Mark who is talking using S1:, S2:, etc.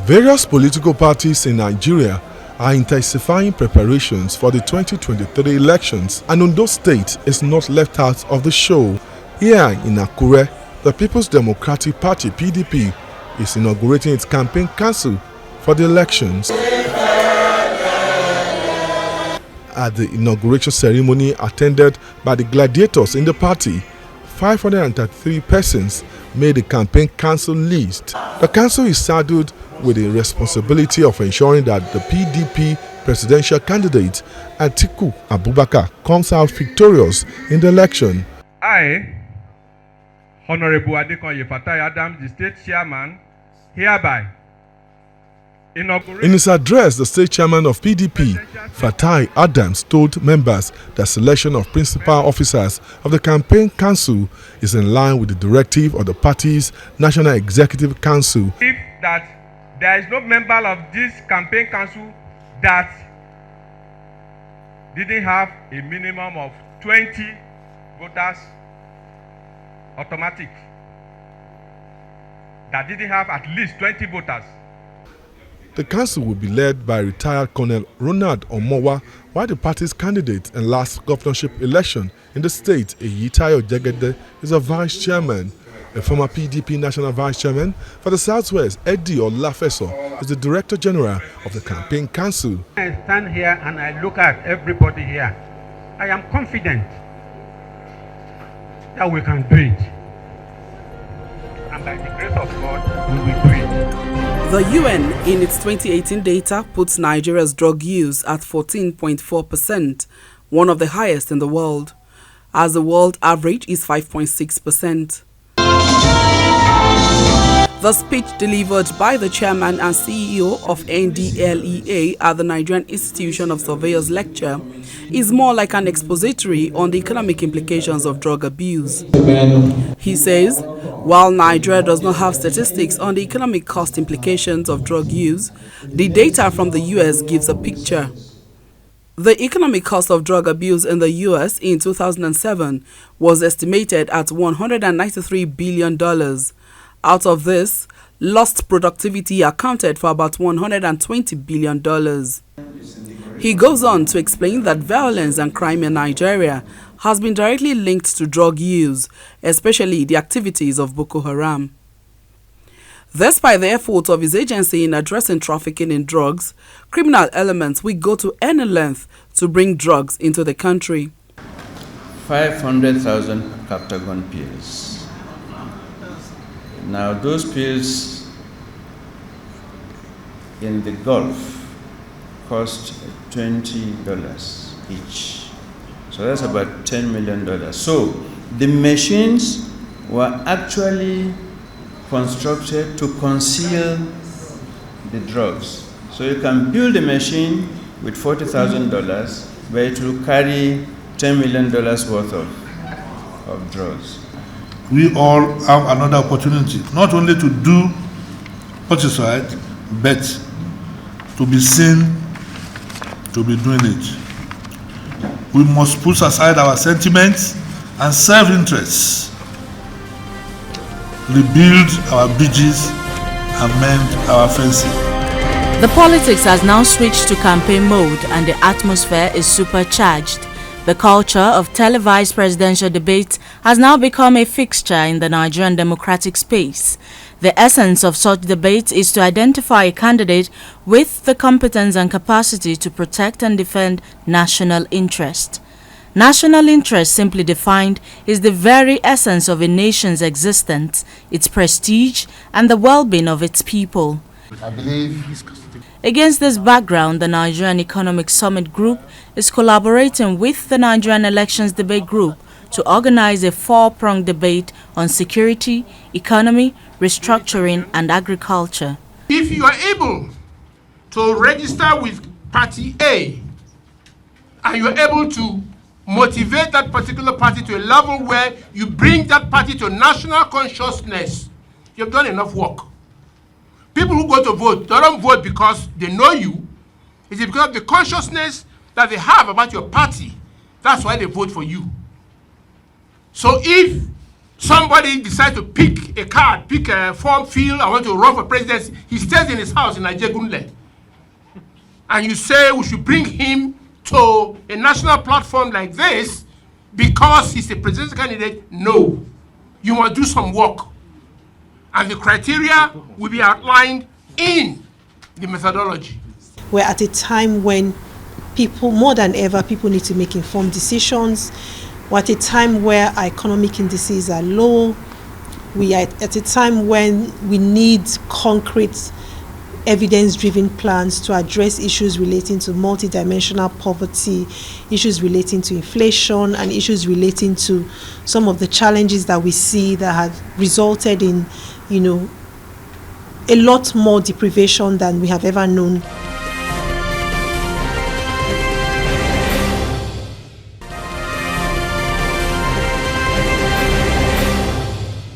S1: Various political parties in Nigeria are intensifying preparations for the 2023 elections, and Ondo State is not left out of the show. Here in Inaugurates, the People's Democratic Party (PDP) is inaugurating its campaign council for the elections. At the inauguration ceremony attended by the gladiators in the party, 533 persons made the campaign council list. The council is saddled with the responsibility of ensuring that the PDP presidential candidate Atiku Abubakar comes out victorious in the election.
S2: I, Honorable Fatai Adams, the state chairman, hereby inaugurate.
S1: In his address, the state chairman of PDP, Fatai Adams, told members that selection of principal officers of the campaign council is in line with the directive of the party's National Executive Council.
S2: If that there is no member of this campaign council that didn't have a minimum of 20 voters automatic, that didn't have at least 20 voters.
S1: The council will be led by retired Colonel Ronald Omowa, while the party's candidate in last governorship election in the state, Eyitayo Jegede, is a vice chairman. A former PDP national vice chairman for the Southwest, Eddie Olafeso, is the director general of the campaign council.
S3: I stand here and I look at everybody here. I am confident that we can do it. And by the grace of God, we will do it.
S4: The UN, in its 2018 data, puts Nigeria's drug use at 14.4%, one of the highest in the world, as the world average is 5.6%. The speech delivered by the chairman and CEO of NDLEA at the Nigerian Institution of Surveyors lecture is more like an expository on the economic implications of drug abuse. He says, while Nigeria does not have statistics on the economic cost implications of drug use, the data from the US gives a picture. The economic cost of drug abuse in the US in 2007 was estimated at $193 billion. Out of this, lost productivity accounted for about $120 billion. He goes on to explain that violence and crime in Nigeria has been directly linked to drug use, especially the activities of Boko Haram. Despite the efforts of his agency in addressing trafficking in drugs, criminal elements will go to any length to bring drugs into the country.
S5: 500,000 Captagon pills. Now those pills in the Gulf cost $20 each. So that's about $10 million. So the machines were actually constructed to conceal the drugs. So you can build a machine with $40,000, but it will carry $10 million worth of drugs.
S6: We all have another opportunity, not only to do what is right, but to be seen to be doing it. We must put aside our sentiments and self-interests, rebuild our bridges and mend our fences.
S7: The politics has now switched to campaign mode and the atmosphere is supercharged. The culture of televised presidential debate has now become a fixture in the Nigerian democratic space. The essence of such debate is to identify a candidate with the competence and capacity to protect and defend national interest. National interest, simply defined, is the very essence of a nation's existence, its prestige, and the well-being of its people.
S6: I believe
S7: Against this background, the Nigerian Economic Summit Group is collaborating with the Nigerian Elections Debate Group to organize a four-pronged debate on security, economy, restructuring, and agriculture.
S8: If you are able to register with Party A and you are able to motivate that particular party to a level where you bring that party to national consciousness, you've done enough work. People who go to vote, they don't vote because they know you. It's because of the consciousness that they have about your party. That's why they vote for you. So if somebody decides to pick a card, pick a form, field, I want to run for presidency, he stays in his house in Ajegunle. And you say we should bring him to a national platform like this because he's a presidential candidate? No. You must do some work. And the criteria will be outlined in the methodology.
S9: We're at a time when people, more than ever, people need to make informed decisions. We're at a time where our economic indices are low. We are at a time when we need concrete, evidence-driven plans to address issues relating to multidimensional poverty, issues relating to inflation, and issues relating to some of the challenges that we see that have resulted in, a lot more deprivation than we have ever known.